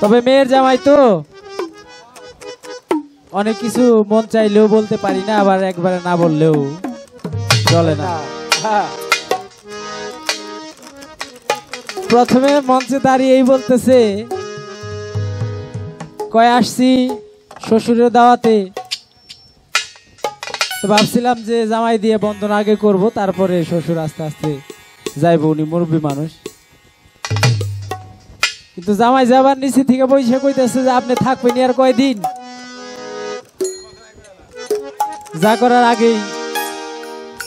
তবে মেয়ের জামাই তো অনেক কিছু মন চাইলেও বলতে পারি না, আবার একবারে না বললেও চলে না। প্রথমে মঞ্চে দাঁড়িয়েই বলতেছে, কয় আসছি শ্বশুরের দাওয়াতে, তো ভাবছিলাম যে জামাই দিয়ে বন্ধন আগে করব, তারপরে শ্বশুর আস্তে আস্তে যাইব, উনি মুরব্বী মানুষ। কিন্তু জামাই যাবার নিচে থেকে বসে কইতেছে যে আপনি থাকবেন আর কয়দিন, যা করার আগেই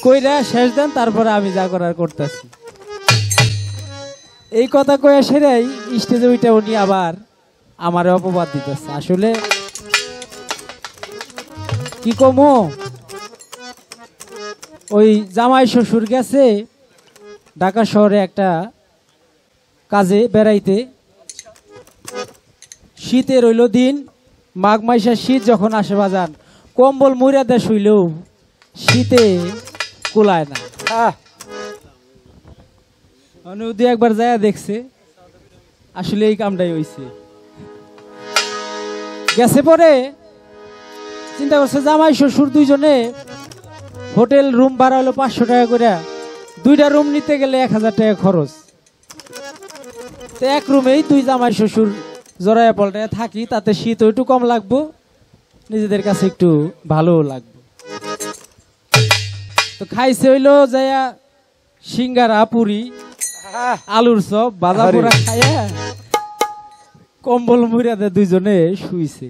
কইরা শেষ দেন, তারপরে আমি যা করার করতেছি। এই কথা কয়ে সেরাই স্টেজে উঠে উনি আবার আমারে অপবাদ দিতেছে। আসলে কি কমো, ওই জামাই শ্বশুর গেছে ঢাকা শহরে একটা কাজে বেড়াইতে। শীতের হইল দিন, মাঘ মাসের শীত যখন আসে বাজান, কম্বল মুড়া দেশ হইলেও শীতে কুলায় না। নদী একবার যায় দেখছে, আসলে এই কামটাই হইছে। গেছে পরে চিন্তা করছে জামাই শ্বশুর দুইজনে হোটেল রুম ভাড়া হলো 500 টাকা করে, 2টা রুম নিতে গেলে 1000 টাকা খরচ। তো এক রুমেই 2 জামাই শ্বশুর জড়াইয়া পল্টায় থাকি, তাতে শীত একটু কম লাগবো, নিজেদের কাছে একটু ভালো লাগবে। তো খাইছে হইলো যাইয়া সিঙ্গারা, পুরি, আলুর চপ, ভাজা পোড়া খাইয়া কম্বল মুড়াতে দুইজনে শুইছে।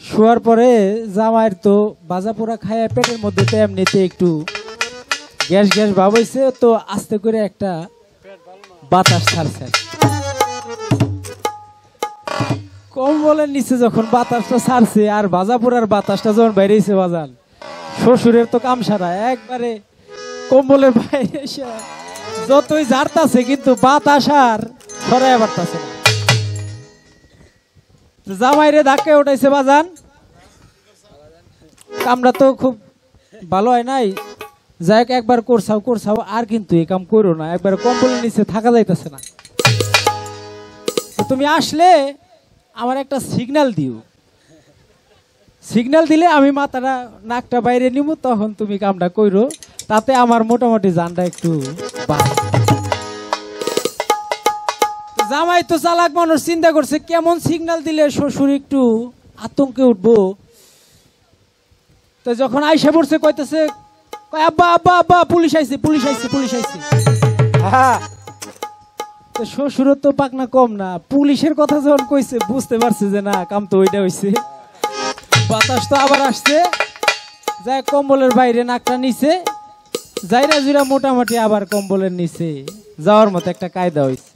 শোয়ার পরে জামাইয়ের তো ভাজা পোড়া খাইয়া পেটের মধ্যে তো এমনিতে একটু গ্যাস গ্যাস ভাব হইছে, তো আস্তে করে একটা বাতাস ছাড়ছে। কম্বলের নিচে যখন বাতাসটা ছাড়ছে আর ভাজা পোড়ার বাতাসটা যখন বাইরেছে বাজান, শ্বশুরের তো কাম সারা, একবারে কম্বলের বাইরে এসে যতই ঝাড়তাছে কিন্তু বাতাস আর সরাইয়া পারতাছে না। জামাইরে ধাক্কা উঠাইছে বাজান, কামটা তো খুব ভালো হয় নাই। যাই হোক একবার করছাও আর কিন্তু এই কাম করো না, একবার কম্বলের নিচে থাকা যাইতেছে না। তুমি আসলে আমার একটা সিগন্যাল দিও, সিগন্যাল দিলে আমি মাথাটা নাকটা বাইরে নিব, তখন তুমি কামটা কইরো, তাতে আমার মোটামুটি জানটা একটু বাড়ে। জামাই তো চালাক মানুষ, চিন্তা করছে কেমন সিগন্যাল দিলে শ্বশুর একটু আতঙ্কে উঠবো। তো যখন আইসা পড়ছে কইতেছে, আব্বা আব্বা আব্বা পুলিশ আইছে পুলিশ আইছে পুলিশ আইছে। তো শ্বশুরও তো পাকনা কম না, পুলিশের কথা যখন কইছে বুঝতে পারছে যে না কাম তো ওইটা হইছে। বাতাস তো আবার আসছে, যাই কম্বলের বাইরে নাকটা নিচে যাইরা জুরা মোটামুটি আবার কম্বলের নিচে যাওয়ার মতো একটা কায়দা হইছে।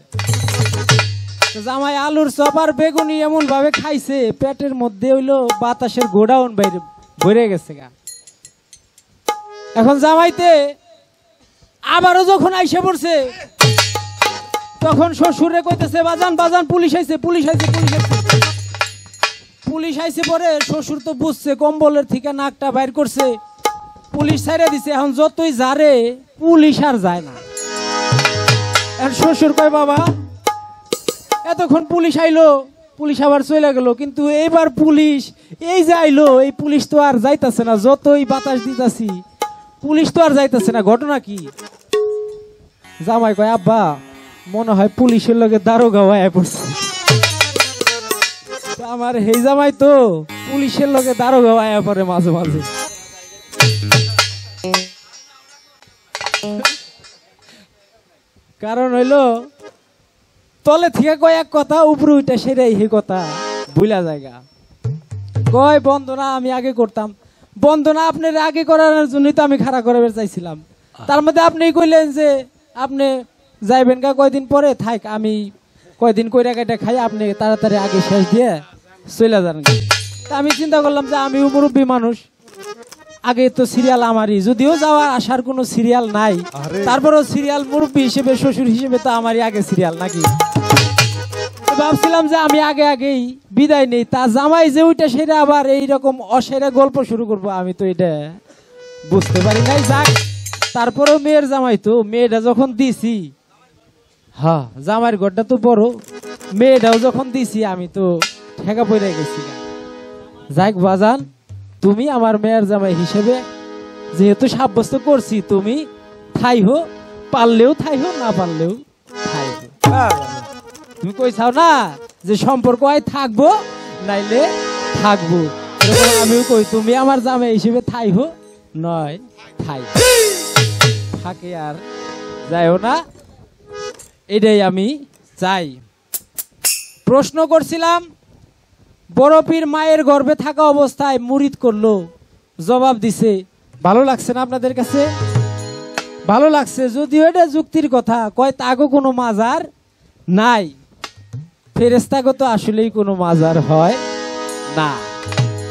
জামাই আলুর চপ আর বেগুনি এমন ভাবে খাইছে, পেটের মধ্যে হইলো বাতাসের গোডাউন বাইরে ভরে গেছে গা। এখন জামাইতে আবারও যখন আইসে পড়ছে, তখন শ্বশুরে কইতেছে বাজান বাজান পুলিশ আইছে পুলিশ আইছে পুলিশ আইছে পুলিশ আইছে। পরে শ্বশুর তো বুঝছে, কম্বলের থেকে নাকটা বাইর করছে, পুলিশ ছাইড়া দিছে। এখন যতই যারে পুলিশ আর যায় না। এখন শ্বশুর কয় বাবা এতক্ষণ পুলিশ আইলো, পুলিশ আবার চলে গেল, কিন্তু এইবার পুলিশ এই যে আইলো, এই পুলিশ তো আর যাইতাছে না, যতই বাতাস দিতাছি পুলিশ তো আর যাইতাছে না, ঘটনা কি? জামাই কয় আব্বা মনে হয় পুলিশের লগে দারোগা হয়ে পড়ছে। আমার হেই জামাই তো পুলিশের লগে দারোগা হয়ে পড়ে মাঝে মাঝে। কারণ হইলো তলে থেকে কয় এক কথা, উপরে উঠে সেটাই হে কথা ভুলা জায়গা। কয় বন্দনা আমি আগে করতাম, বন্দনা আপনার আগে করার জন্যই তো আমি খাড়া করাবে চাইছিলাম। তার মধ্যে আপনি কইলেন যে আপনি যাইবেন গা কয়দিন পরে, থাক আমি কয়দিন কইরা কাটা খাই, আপনি তাড়াতাড়ি আগে শেষ দিয়ে চলে যান। তা আমি চিন্তা করলাম যে আমি মুরব্বী মানুষ, আগে তো সিরিয়াল আমারই, যদিও যাওয়ার আসার কোনো সিরিয়াল নাই, তারপরও সিরিয়াল মুরব্বী হিসেবে শ্বশুর হিসেবে তো আমারই আগে সিরিয়াল নাকি। ভাবছিলাম যে আমি আগে আগেই বিদায় নেই, তা জামাই যে ওইটা সেটা আবার এইরকম অসেরা গল্প শুরু করবো, আমি তো এটা বুঝতে পারি নাই। যাক তারপরেও মেয়ের জামাই তো, মেয়েটা যখন দিছি, হ্যাঁ জামাইয়ের ঘরটা তো বড়, মেয়েটাও যখন দিছি আমি তো ঠেকা পড়ে গেছি। যাক বাজান, তুমি আমার মেয়ের জামাই হিসেবে যেহেতু সাব্যস্ত করছি, তুমি থাই হো, পারলেও থাই হো, না পারলেও থাই হো। তুমি কইছাও না যে সম্পর্ক হয় থাকবো নাইলে থাকবো, আমিও কই তুমি আমার জামাই হিসেবে থাই হো, নয় থাই থাকে আর যাইও না, এটাই আমি চাই। প্রশ্ন করছিলাম বড় পীর মায়ের গর্ভে থাকা অবস্থায় মুরিদ করলো, জবাব দিছে। ভালো লাগছে না আপনাদের কাছে? ভালো লাগছে, যদিও এটা যুক্তির কথা। কয় তাগো কোনো মাজার নাই, ফেরেশতাগো তো আসলেই কোনো মাজার হয় না।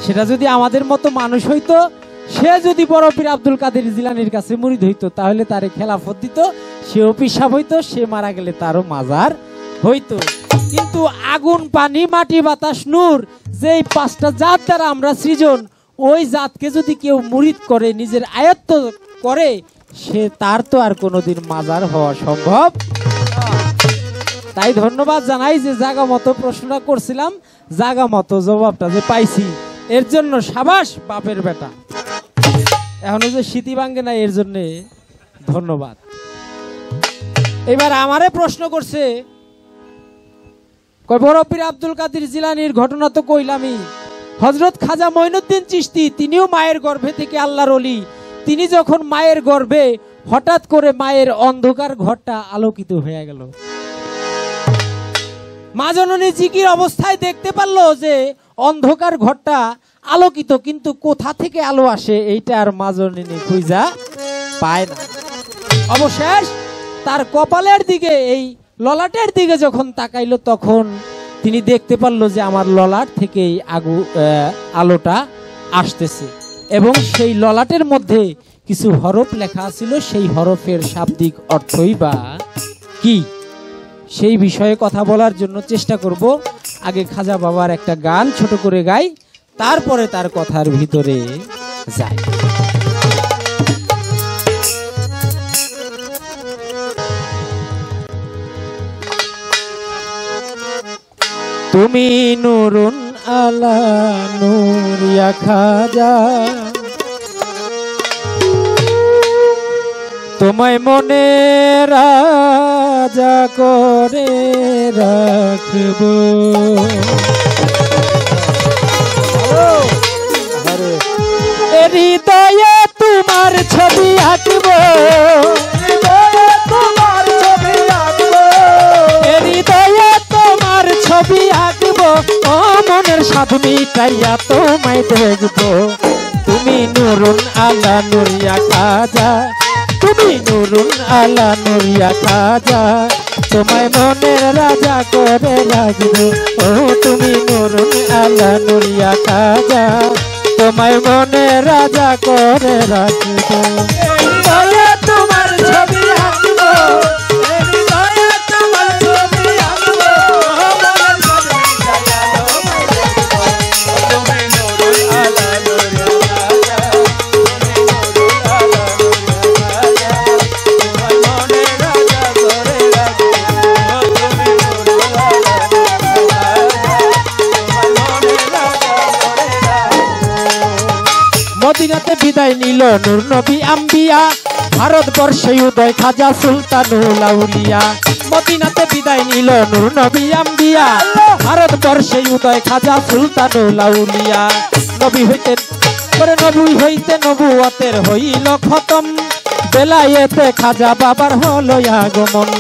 সেটা যদি আমাদের মতো মানুষ হইতো, সে যদি বড় পীর আব্দুল কাদের জিলানীর কাছে মুরিদ হইতো, তাহলে তারে খেলাফত দিত, সেও পিসাব হইতো, সে মারা গেলে তারও মাজার হইতো। কিন্তু আগুন, পানি, মাটি, বাতাস, নূর, যেই পাঁচটা জাত দ্বারা আমরা সৃজন, ওই জাতকে যদি কেউ মুরিদ করে, নিজের আয়ত্ত করে, সে তার তো আর কোনোদিন মাজার হওয়া সম্ভব। তাই ধন্যবাদ জানাই যে জাগা মতো প্রশ্নটা করছিলাম, জাগা মতো জবাবটা যে পাইছি, এর জন্য সাবাস বাপের বেটা। এখনো যে স্মৃতি ভাঙ্গে না, এর জন্য ধন্যবাদ। এবার আমারে প্রশ্ন করছে, বড় পীর আব্দুল কাদের জিলানীর ঘটনা তো কইলামই, হযরত খাজা মঈনুদ্দিন চিশতি তিনিও মায়ের গর্ভে থেকে আল্লাহর ওলি। তিনি যখন মায়ের গর্ভে, হঠাৎ করে মায়ের অন্ধকার ঘরটা আলোকিত হয়ে গেল। মা জননী জিকির অবস্থায় দেখতে পারলো যে অন্ধকার ঘরটা আলোকিত, কিন্তু কোথা থেকে আলো আসে এইটা আর মা জননী খুঁজা পায় না। অবশেষ তার কপালের দিকে, এই ললাটের দিকে যখন তাকাইলো, তখন তিনি দেখতে পারলো যে আমার ললাট থেকেই আলোটা আসতেছে, এবং সেই ললাটের মধ্যে কিছু হরফ লেখা ছিল। সেই হরফের শাব্দিক অর্থই বা কি, সেই বিষয়ে কথা বলার জন্য চেষ্টা করব। আগে খাজা বাবার একটা গান ছোট করে গাই, তারপরে তার কথার ভিতরে যাই। তুমি নুরুন আলা নূরিয়া খাজা, তোমায় মনে রাজা করে রাখব, হৃদয়ে তোমার ছবি আঁকব, হৃদয়ে তোমার ছবি আঁকব, ও মনের স্বাদ মিটাইয়া তোমায় দেখব। তুমি নুরুন আলা নূরিয়া খাজা, তুমি নুরুন আলা নূরিয়া খাজা, তোমায় মনের রাজা করে রাখব। ও তুমি নুরুন আলা নূরিয়া খাজা, তোমায় মনের রাজা করে রাখব। হৃদয়ে তোমার ছবি আঁকব, হৃদয়ে তোমার ছবি আঁকব, তুমি নুরুন আলা নূরিয়া খাজা, মদিনাতে বিদায় নিল নূর নবী আম্বিয়া, ভারতবর্ষে উদয় খাজা সুলতানুল আউলিয়া। মদিনাতে বিদায় নিল নূর নবী আম্বিয়া, ভারতবর্ষে উদয় খাজা সুলতানুল আউলিয়া। নবী হইতে নবুয়তের হইল খতম, বেলায়েতে খাজা বাবার হলো আগমন।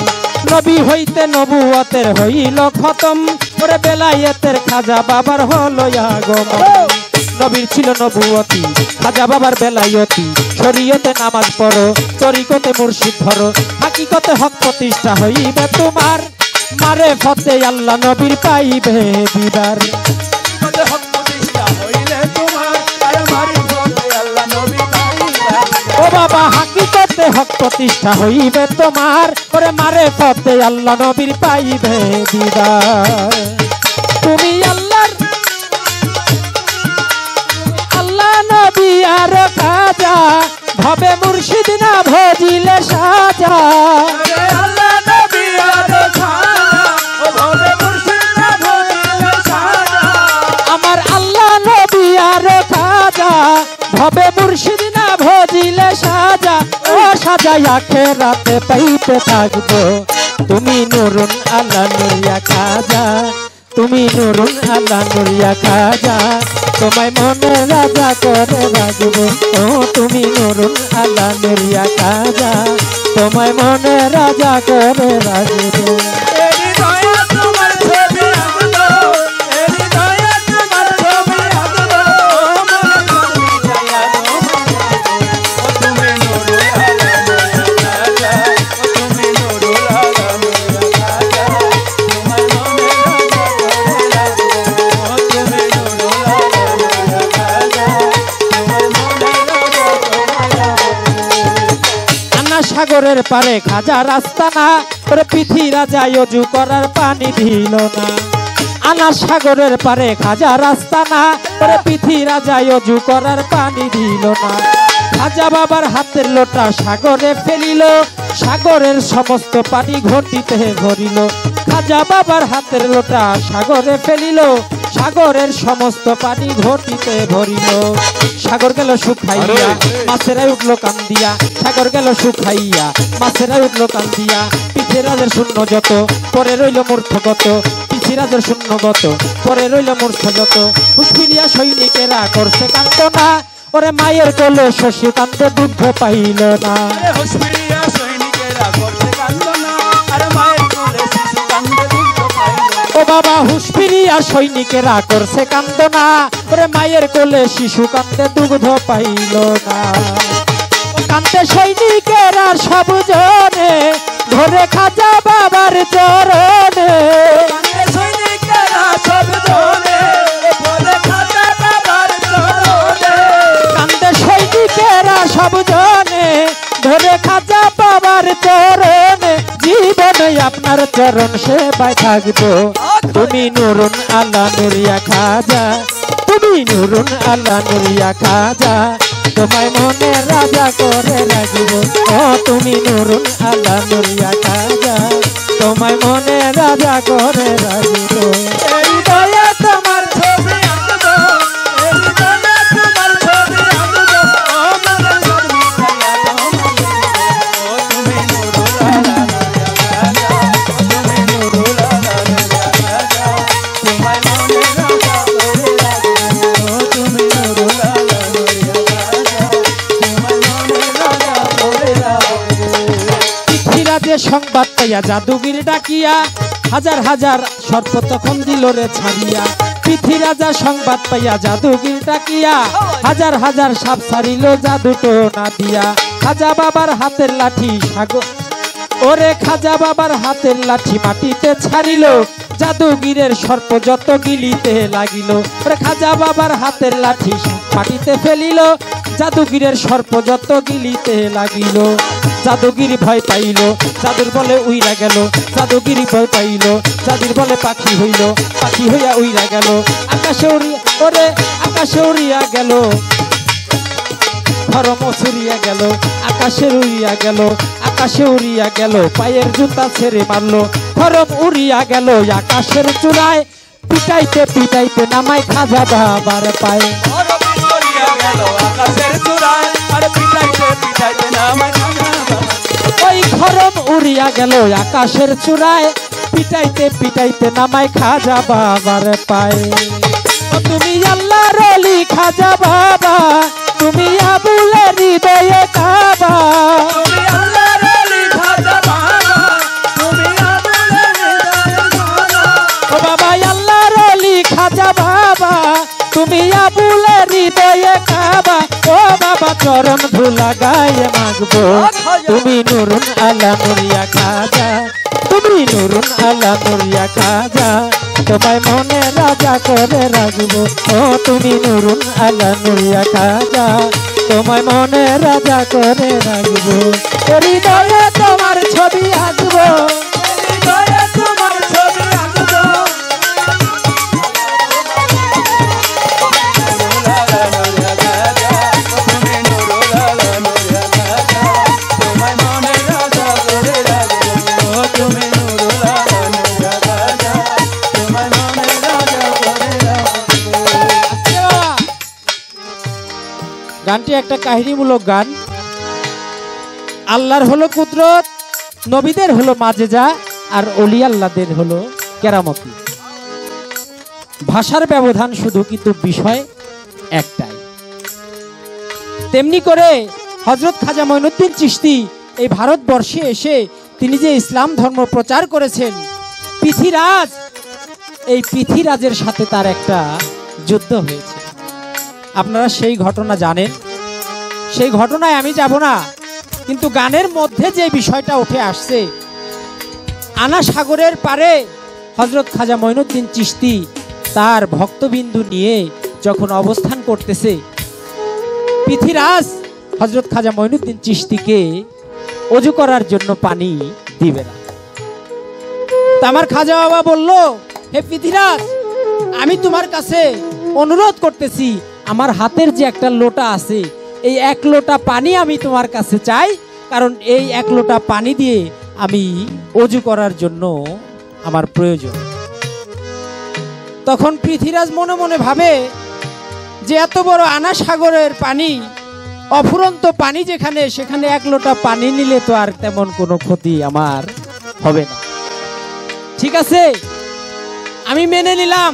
নবী হইতে নবুয়তের হইল খতম, ওরে বেলায়েতের খাজা বাবার হলো আগমন। নবীর ছিল নবুয়তি, খাজা বাবার বেলায়তি, শরীয়তে নামাজ পড়ো, তরিকতে মুর্শিদ ধরো, হাকিকতে হক প্রতিষ্ঠা হইবে তোমার, মারে ফতে আল্লাহ নবীর পাইবে দিদার। ও বাবা হাকিকতে হক প্রতিষ্ঠা হইবে তোমার, ওরে মারে ফতে আল্লাহ নবীর পাইবে দিদার। তুমি আল্লাহর নবী আর খাজা, ভবে মুর্শিদ না ভজিলে সাজা। আল্লাহ নবী আর খাজা, ভবে মুর্শিদ হবে মুর্শিদ না ভজিলে সাজা ও সাজাই আখেরাতে পাইতে থাকবো তুমি নুরুন আলা নুরিয়া খাজা তুমি নুরুন আলা নুরিয়া খাজা তোমায় মনে রাজা করে রাখবো ও তুমি নুরুন আলা নুরিয়া খাজা তোমায় মনে রাজা করে রাখবো সাগরের পারে খাজা রাস্তা না ওরে পিথি রাজা অজু করার পানি দিল না আনা সাগরের পারে খাজা রাস্তা না ওরে পিথি রাজা অজু করার পানি দিল না খাজা বাবার হাতের লোটা সাগরে ফেলিল সাগরের সমস্ত পানি ঘটিতে ভরিল খাজা বাবার হাতের লোটা সাগরে ফেলিল সাগরের সমস্ত পানি ঘটিতে ভরিল সাগর গেল শুকাইয়া মাছেরাই উঠলো কান্দিয়া সাগর গেল শুকাইয়া মাছেরাই উঠলো কান্দিয়া পিঠে রাজের শূন্য যত পরে রইল মূর্খগত পিঠে রাজের শূন্যগত পরে রইল মূর্খগত হুশফিরিয়া সৈনিকেরা করছে কান্দনা ওরে মায়ের কোলে শশী কান্দে দুগ্ধ পাইল না হুশফিরিয়া সৈনিকেরা করছে কান্দনা আর মায়ের কোলে শিশু কান্দে দুগ্ধ পাইল ও বাবা হুশফিরিয়া সৈনিকেরা করছে কান্দনা ওরে মায়ের কোলে শিশু কান্দে দুগ্ধ পাইল না কান্দে সৈনিকেরা সব জনে ধরে খাজা বাবার চরণে কান্দে সৈনিকেরা সব জনে ধরে খাজা বাবার চরণে কান্দে সৈনিকেরা সব জনে ধরে খাজা বাবার চরণে জীবনে আপনার চরণ সেবায় থাকবো তুমি নুরুন আলা নুরিয়া খাজা তুমি নুরুন আলা নুরিয়া খাজা তোমায় মনে রাজা করে রাখবো ও তুমি নুরুন আলা নুরিয়া খাজা তোমায় মনে রাজা করে রাখবো এই দয়া তোমার ছবি আঁকবো এই দয়া তোমার ছবি আঁকবো ও মনের ছবি ও তুমি নুরুল আলা নুরিয়া খাজা ও তুমি নুরুল আলা নুরিয়া খাজা তোমায় মনে রাজা করে রাখবো ও তুমি নুরুল আলা নুরিয়া খাজা তোমায় মনে রাজা করে রাখবো পৃথ্বীরাজের সংবাদ পাইয়া জাদুগির ডাকিয়া হাজার হাজার সর্প তখন দিল রে ছাড়িয়া পৃথ্বীরাজা সংবাদ পাইয়া জাদুগির ডাকিয়া হাজার হাজার সাপ ছাড়িল জাদুটো না দিয়া খাজা বাবার হাতের লাঠি সাগর ওরে খাজা বাবার হাতের লাঠি মাটিতে ছাড়িল জাদুগিরের সর্প যত গিলিতে লাগিল ওরে খাজা বাবার হাতের লাঠি মাটিতে ফেলিল জাদুগিরের সর্প যত গিলিতে লাগিল জাদুগিরি ভয় পাইল জাদুর বলে উইরা গেল জাদুগিরি ভয় পাইল জাদুর বলে পাখি হইল পাখি হইয়া উইরা গেল আকাশে উড়িয়া ওরে আকাশে উড়িয়া গেল খরম ছুরিয়া গেল আকাশে উড়িয়া গেল আকাশে উড়িয়া গেল পায়ের জুতা ছেড়ে মারলো খরম উড়িয়া গেল আকাশের চূড়ায় পিটাইতে পিটাইতে নামায় খাজা বাবার পায়ে আকাশের চূড়ায় আর পিটাইতে পিটাইতে নামায় খাজা বাবা ওই খরম উড়িয়া গেল আকাশের চূড়ায় পিটাইতে পিটাইতে নামায় খাজা বাবার পায়ে ও তুমি আল্লাহর ওলি খাজা বাবা তুমি আবুলের হৃদয়ে কাবা তুমি আল্লাহর ওলি খাজা বাবা তুমি আবুলের হৃদয়ে কাবা ও বাবা আল্লাহর ওলি খাজা বাবা তুমি আবুলের হৃদয়ে কাবা ও বাবা চরণ ধুলা গায়ে মাগবো তুমি নুরুন আলা নুরিয়া খাজা তুমি নুরুন আলা নুরিয়া খাজা তোমায় মনে রাজা করে রাখবো ও তুমি নুরুন আলা নুরিয়া খাজা তোমায় মনে রাজা করে রাখবো হৃদয়ে তোমার ছবি আঁকবো হৃদয়ে তোমার ছবি আঁকবো তুমি নুরুল আলা নুরিয়া খাজা তোমায় মনে রাজা করে রাখবো তুমি নুরুল আলা নুরিয়া খাজা তোমায় মনে রাজা করে রাখবো গানটি একটা কাহিনীমূলক গান। আল্লাহর হলো কুদরত, নবীদের হলো মাজেজা, আর ওলি আল্লাহদের হলো কেরামতি। ভাষার ব্যবধান শুধু, কিন্তু বিষয় একটাই। তেমনি করে হযরত খাজা মঈনুদ্দিন চিশতি এই ভারতবর্ষে এসে তিনি যে ইসলাম ধর্ম প্রচার করেছেন, পৃথিরাজ, এই পৃথিরাজের সাথে তার একটা যুদ্ধ হয়েছে। আপনারা সেই ঘটনা জানেন, সেই ঘটনায় আমি যাব না, কিন্তু গানের মধ্যে যে বিষয়টা উঠে আসছে, আনা সাগরের পারে হযরত খাজা মঈনুদ্দিন চিশতি তার ভক্তবিন্দু নিয়ে যখন অবস্থান করতেছে, পৃথিরাজ হযরত খাজা মঈনুদ্দিন চিশতিকে ওযু করার জন্য পানি দিবে না। তা আমার খাজা বাবা বলল, হে পৃথিরাজ, আমি তোমার কাছে অনুরোধ করতেছি, আমার হাতের যে একটা লোটা আছে, এই এক লোটা পানি আমি তোমার কাছে চাই, কারণ এই এক লোটা পানি দিয়ে আমি ওযু করার জন্য আমার প্রয়োজন। তখন পৃথিরাজ মনে মনে ভাবে যে এত বড় আনা সাগরের পানি, অফুরন্ত পানি যেখানে, সেখানে এক লোটা পানি নিলে তো আর তেমন কোনো ক্ষতি আমার হবে না। ঠিক আছে, আমি মেনে নিলাম,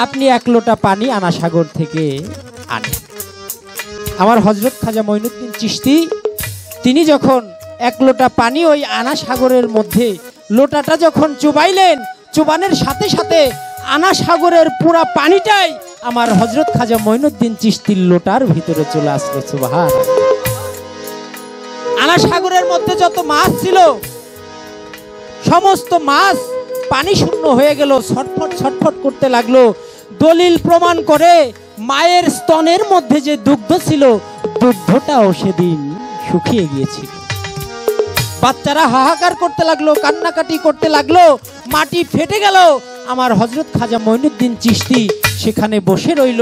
আপনি এক লোটা পানি আনা সাগর থেকে আনেন। আমার হযরত খাজা মঈনুদ্দিন চিশতি তিনি যখন এক লোটা পানি ওই আনা সাগরের মধ্যে, লোটাটা যখন চুবাইলেন, চুবানের সাথে সাথে আনা সাগরের পুরা পানিটাই আমার হযরত খাজা মঈনুদ্দিন চিশতির লোটার ভিতরে চলে আসলো। সুবহানাল্লাহ। আনা সাগরের মধ্যে যত মাছ ছিল, সমস্ত মাছ পানি শূন্য হয়ে গেল, ছটফট ছটফট করতে লাগলো। দলিল প্রমাণ করে মায়ের স্তনের মধ্যে যে দুগ্ধ ছিল, দুগ্ধটাও সেদিন শুকিয়ে গিয়েছিল। বাচ্চারা হাহাকার করতে লাগলো, কান্নাকাটি করতে লাগলো, মাটি ফেটে গেল। আমার হযরত খাজা মঈনুদ্দিন চিশতি সেখানে বসে রইল।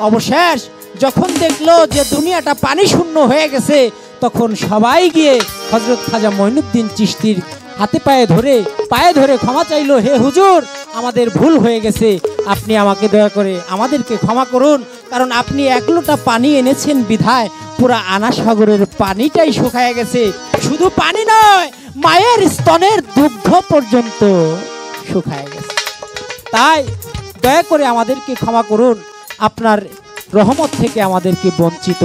অবশেষ যখন দেখলো যে দুনিয়াটা পানি শূন্য হয়ে গেছে, তখন সবাই গিয়ে হযরত খাজা মঈনুদ্দিন চিশতির হাতে পায়ে ধরে ক্ষমা চাইলো, হে হুজুর, আমাদের ভুল হয়ে গেছে, আপনি আমাকে দয়া করে আমাদেরকে ক্ষমা করুন, কারণ আপনি এক লোটা পানি এনেছেন বিধায় পুরা আনা সাগরের পানিটাই শুকায় গেছে। শুধু পানি নয়, মায়ের স্তনের দুগ্ধ পর্যন্ত শুকায় গেছে। তাই দয়া করে আমাদেরকে ক্ষমা করুন, আপনার রহমত থেকে আমাদেরকে বঞ্চিত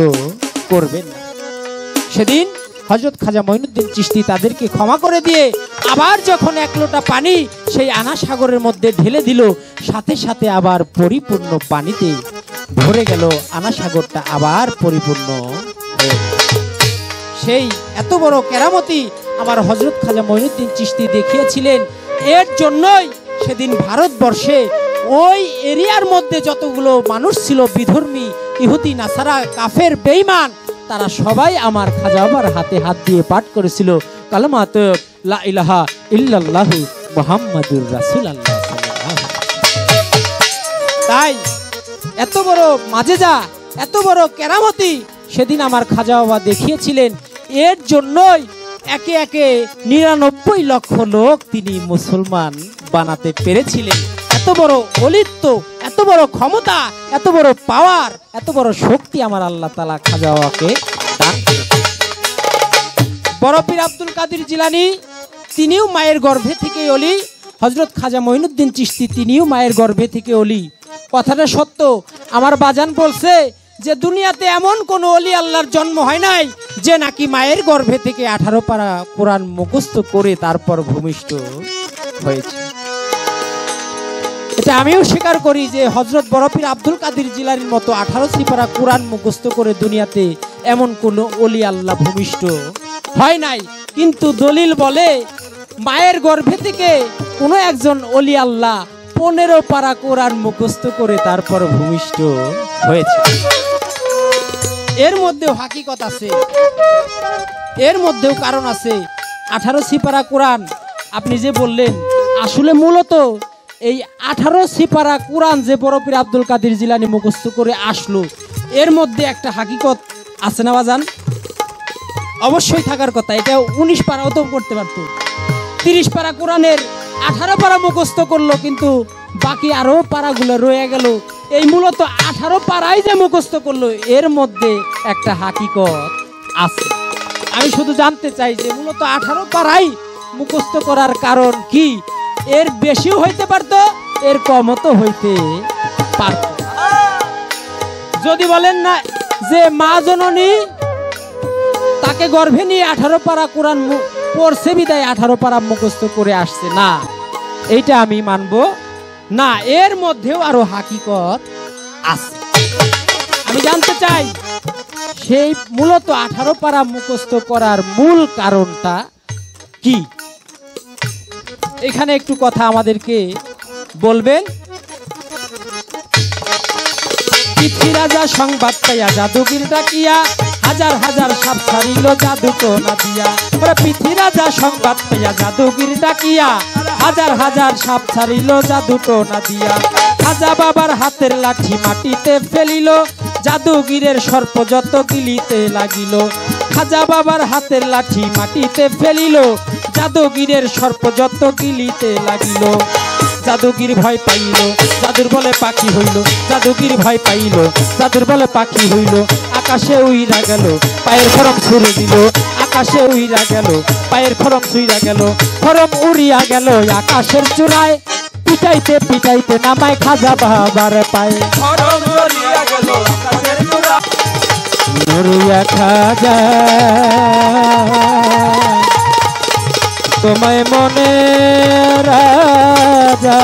করবেন না। সেদিন হযরত খাজা মঈনুদ্দিন চিশতি তাদেরকে ক্ষমা করে দিয়ে আবার যখন এক লোটা পানি সেই আনা সাগরের মধ্যে ঢেলে দিল, সাথে সাথে আবার পরিপূর্ণ পানিতে ভরে গেল, আনা সাগরটা আবার পরিপূর্ণ হয়ে গেল। সেই এত বড় কেরামতি আমার হযরত খাজা মঈনুদ্দিন চিশতি দেখিয়েছিলেন। এর জন্যই সেদিন ভারতবর্ষে ওই এরিয়ার মধ্যে যতগুলো মানুষ ছিল, বিধর্মী, ইহুদি, নাসারা, কাফের, বেঈমান, তারা সবাই আমার খাজা বাবার হাতে হাত দিয়ে পাঠ করেছিল কালেমা তৈয়ব লা ইলাহা ইল্লাল্লাহু মুহাম্মাদুর রাসূলুল্লাহ সাল্লাল্লাহু আলাইহি ওয়াসাল্লাম। তাই এত বড় মাজেজা, এত বড় কেরামতি সেদিন আমার খাজা বাবা দেখিয়েছিলেন। এর জন্যই একে একে 99 লক্ষ লোক তিনি মুসলমান বানাতে পেরেছিলেন। এত বড় অলিত্ব, এত বড় ক্ষমতা, এত বড় পাওয়ার, এত বড় শক্তি আমার আল্লাহ তাআলা খাজা বাবাকে দান করেছেন। বড় পীর আব্দুল কাদের জিলানী তিনিও মায়ের গর্ভে থেকে অলি, হযরত খাজা মঈনুদ্দিন চিশতি তিনিও মায়ের গর্ভে থেকে অলি। কথাটা সত্য। আমার বাজান বলছে যে দুনিয়াতে এমন কোন অলি আল্লাহর জন্ম হয় নাই যে নাকি মায়ের গর্ভে থেকে 18 পারা কোরআন মুখস্থ করে তারপর ভূমিষ্ঠ হয়েছে। এটা আমিও স্বীকার করি যে হযরত বড় পীর আব্দুল কাদের জিলানীর মতো 18 পারা কোরআন মুখস্থ করে দুনিয়াতে এমন কোন অলি আল্লাহ ভূমিষ্ঠ হয় নাই। কিন্তু দলিল বলে মায়ের গর্ভে থেকে কোনো একজন অলি আল্লাহ 15 পারা কোরআন মুখস্থ করে তারপর ভূমিষ্ঠ হয়েছে। এর মধ্যেও হাকিকত আছে, এর মধ্যেও কারণ আছে। 18 সিপারা কোরআন আপনি যে বললেন, আসলে মূলত এই 18 সিপারা কোরআন যে বড় পীর আব্দুল কাদের জিলানী মুখস্থ করে আসলো, এর মধ্যে একটা হাকিকত আছে না বাজান? অবশ্যই থাকার কথা। এটা 19 পারাও তো করতে পারতো। 30 পারা কোরআনের 18 পারা মুখস্থ করলো, কিন্তু বাকি আরো পাড়াগুলো রয়ে গেল। এই মূলত 18 পাড়াই যে মুখস্থ করলো, এর মধ্যে একটা হাকিকত আছে। আমি শুধু জানতে চাই যে মূলত 18 পাড়াই মুখস্থ করার কারণ কি? এর বেশিও হইতে পারতো, এর কমও তো হইতে পারত। যদি বলেন না যে মা জননী তাকে গর্ভে নিয়ে 18 পারা কোরআন পড়ছে বিদায় 18 পারা মুখস্থ করে আসছে না, এইটা আমি মানব না। এর মধ্যেও আরো হাকিকত আছে। আমি জানতে চাই সেই মূলত 18 পারা মুখস্থ করার মূল কারণটা কি? এখানে একটু কথা আমাদেরকে বলবেন। পৃথ্বীরাজা সংবাদ পাইয়া জাদুগির ডাকিয়া হাজার হাজার সাপ ছাড়িল জাদু টোনা দিয়া। পৃথ্বীরাজা সংবাদ পাইয়া জাদুগির ডাকিয়া হাজার হাজার সাপ ছাড়িল জাদু টোনা দিয়া। খাজা বাবার হাতের লাঠি মাটিতে ফেলিল, জাদুগিরের সর্প যত গিলিতে লাগিল। খাজা বাবার হাতের লাঠি মাটিতে ফেলিল, জাদুগিরের সর্প যত গিলিতে লাগিল। জাদুগির ভয় পাইল, জাদুর বলে পাখি হইল। জাদুগির ভয় পাইল, জাদুর বলে পাখি হইল। আকাশে উইরা গেল, পায়ের খরম ছুড়ে দিল। আকাশে উইরা গেল, পায়ের খরম ছুঁড়া গেল। খরম উড়িয়া গেল আকাশের চূড়ায়, পিটাইতে পিটাইতে নামায় খাজা বাবার পায়ে। নুরিয়া খাজা তোমায় মনে রাজা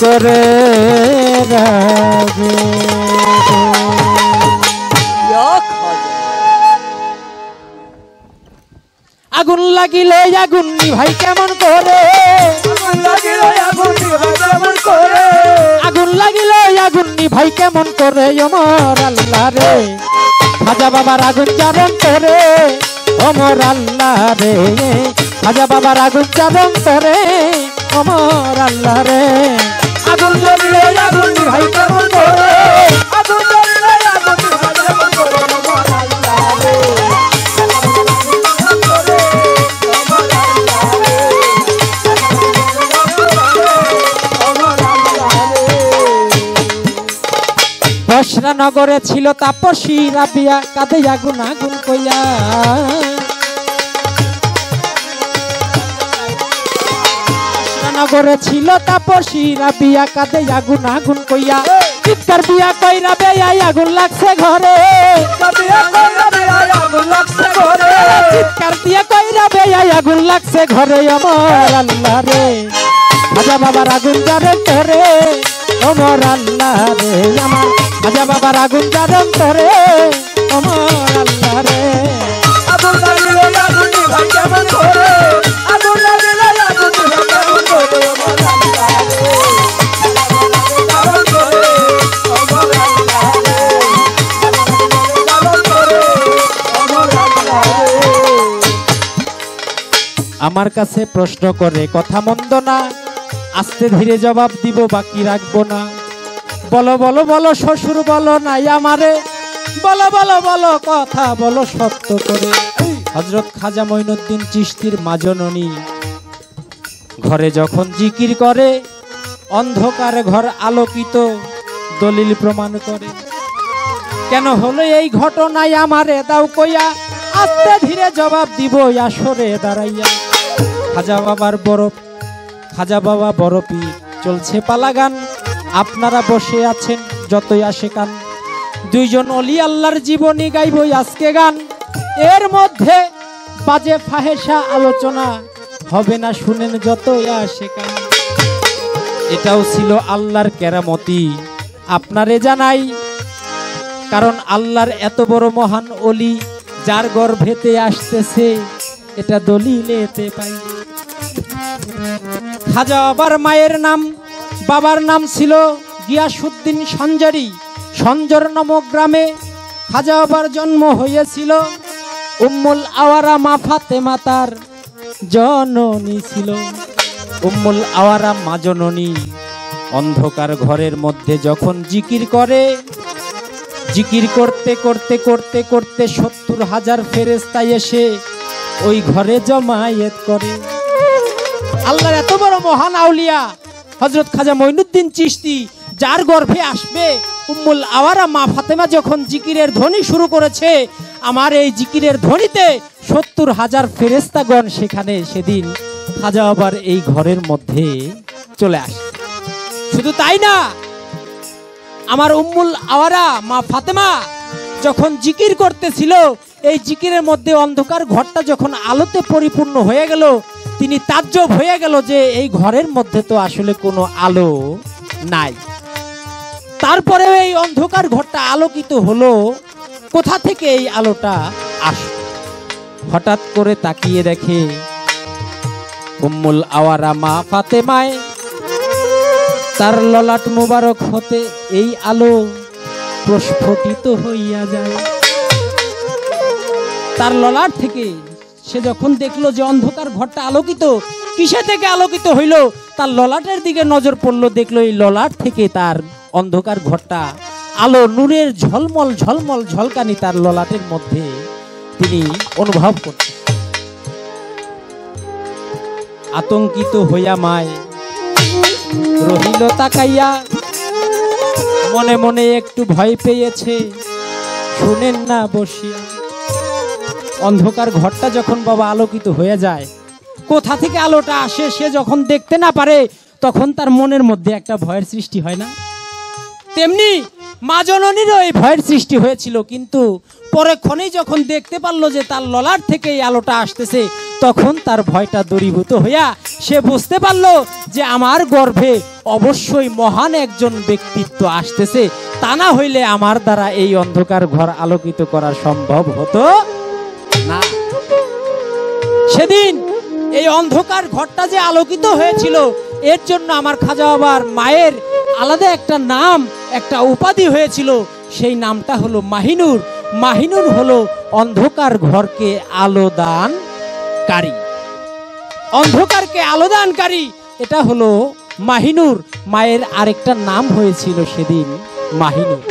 করে রাগে। আগুন লাগিলে আগুন নিভাই কেমন করে? আগুন লাগিলে আগুন নিভাই কেমন করে? ওমর আল্লাহ রে খাজা বাবার আগুন জারণ করে। ওমর আল্লাহ রে খাজা বাবার আগুন জারণ করে। ওমর আল্লাহ রে আগুন জ্বললে আগুন নিভাই কেমন করে? আগুন জ্বললে আগুন নিভাই কেমন করে? ওমর আল্লাহ রে বসরা নগরে ছিল তাপসী রাবিয়া, কাঁধে আগুন আগুন কইয়া। বসরা নগরে ছিল তাপসী রাবিয়া, কাঁধে আগুন আগুন কইয়া। চিৎকার বিয়া কইরা বেয়াই আগুন লাগছে ঘরে। চিৎকার দিয়া কইরা বেয়াই আগুন লাগছে ঘরে। ওমর আল্লাহ রে খাজা বাবার আগুন জারে করে। ওমর আল্লাহ রে আমার খাজা বাবার আগুন জারণ করে। ওমর আল্লাহ রে আগুন লাগিলে আগুন নিভাই কেমন করে? আগুন লাগিলে আগুন নিভাই কেমন করে? ওমর আল্লাহ রে জারণ করে। ওমর আল্লাহ রে জারণ করে। ওমর আল্লাহ রে আমার কাছে প্রশ্ন করে কথা মন্দ না, আস্তে ধীরে জবাব দিব বাকি রাখবো না। বলো বলো বলো শ্বশুর বলো নাই আমারে, বলো বলো বলো কথা বলো সত্য করে। হযরত খাজা মঈনুদ্দিন চিশতির মা জননী ঘরে যখন জিকির করে, অন্ধকার ঘর আলোকিত দলিল প্রমাণ করে। কেন হলো এই ঘটনায় আমারে দাও কইয়া, আস্তে ধীরে জবাব দিব আসরে দাঁড়াইয়া। খাজা বাবা বড় পীর চলছে পালাগান, আপনারা বসে আছেন যতই আসে কান। দুইজন অলি আল্লাহর জীবনী গাইবই আজকে গান। এর মধ্যে বাজে ফাহেসা আলোচনা হবে না, শুনেন যতই আসে কান। এটাও ছিল আল্লাহর কেরামতি আপনারে জানাই, কারণ আল্লাহর এত বড় মহান অলি যার গর্ভেতে আসতেছে, এটা দলিলেতে পাই। খাজা বাবার মায়ের নাম, বাবার নাম ছিল গিয়াসউদ্দিন সঞ্জারি। সঞ্জর নামক গ্রামে খাজা বাবার জন্ম হয়েছিল। উম্মুল আওয়ারা মা ফাতেমা তার জননী ছিল। উম্মুল আওয়ারা মা জননী অন্ধকার ঘরের মধ্যে যখন জিকির করে, জিকির করতে করতে করতে করতে 70,000 ফেরেশতা এসে ওই ঘরে জমায়েত করে। আল্লাহর এত বড় মহান আউলিয়া হযরত খাজা মঈনুদ্দিন চিশতি, যার গর্ভে আসবে উম্মুল আওয়ারা মা ফাতেমা যখন জিকিরের ধ্বনি শুরু করেছে, আমার এই জিকিরের ধ্বনিতে 70,000 ফেরেশতাগণ সেখানে সেদিন খাজা বাবার এই ঘরের মধ্যে চলে আসে। শুধু তাই না, আমার উম্মুল আওয়ারা মা ফাতেমা যখন জিকির করতেছিল, এই জিকিরের মধ্যে অন্ধকার ঘরটা যখন আলোতে পরিপূর্ণ হয়ে গেল, তিনি তাজ্জব হয়ে গেল যে এই ঘরের মধ্যে তো আসলে কোনো আলো নাই। তারপরেও এই অন্ধকার ঘরটা আলোকিত হলো, কোথা থেকে এই আলোটা আসে? হঠাৎ করে তাকিয়ে দেখে উম্মুল আওয়ারা মা ফাতেমায় তার ললাট মুবারক হতে এই আলো প্রস্ফুটিত হইয়া যায়। তার ললাট থেকে সে যখন দেখলো যে অন্ধকার ঘরটা আলোকিত, কিসে থেকে আলোকিত হইল? তার ললাটের দিকে নজর পড়লো, দেখলো এই ললাট থেকে তার অন্ধকার ঘরটা আলো, নূরের ঝলমল ঝলমল ঝলকানি তার ললাটের মধ্যে তিনি অনুভব করতেন। আতঙ্কিত হইয়া মায় রহিল তাকাইয়া, মনে মনে একটু ভয় পেয়েছে, শুনেন না বসিয়া। অন্ধকার ঘরটা যখন বাবা আলোকিত হয়ে যায়, কোথা থেকে আলোটা আসে সে যখন দেখতে না পারে, তখন তার মনের মধ্যে একটা ভয়ের সৃষ্টি হয় না? তেমনি মা জননীরও এই ভয়ের সৃষ্টি হয়েছিল, কিন্তু পরক্ষণেই যখন দেখতে পারলো যে তার ললাট থেকে এই আলোটা আসতেছে, তখন তার ভয়টা দূরীভূত হইয়া সে বুঝতে পারলো যে আমার গর্ভে অবশ্যই মহান একজন ব্যক্তিত্ব আসতেছে, তা না হইলে আমার দ্বারা এই অন্ধকার ঘর আলোকিত করা সম্ভব হতো না। সেদিন এই অন্ধকার ঘরটা যে আলোকিত হয়েছিল, এর জন্য আমার খাজা বাবার মায়ের আলাদা একটা নাম, একটা উপাধি হয়েছিল, সেই নামটা হলো মাহিনুর। মাহিনুর হলো অন্ধকার ঘরকে আলোদানকারী, অন্ধকারকে আলোদানকারী, এটা হলো মাহিনুর। মায়ের আরেকটা নাম হয়েছিল সেদিন মাহিনুর,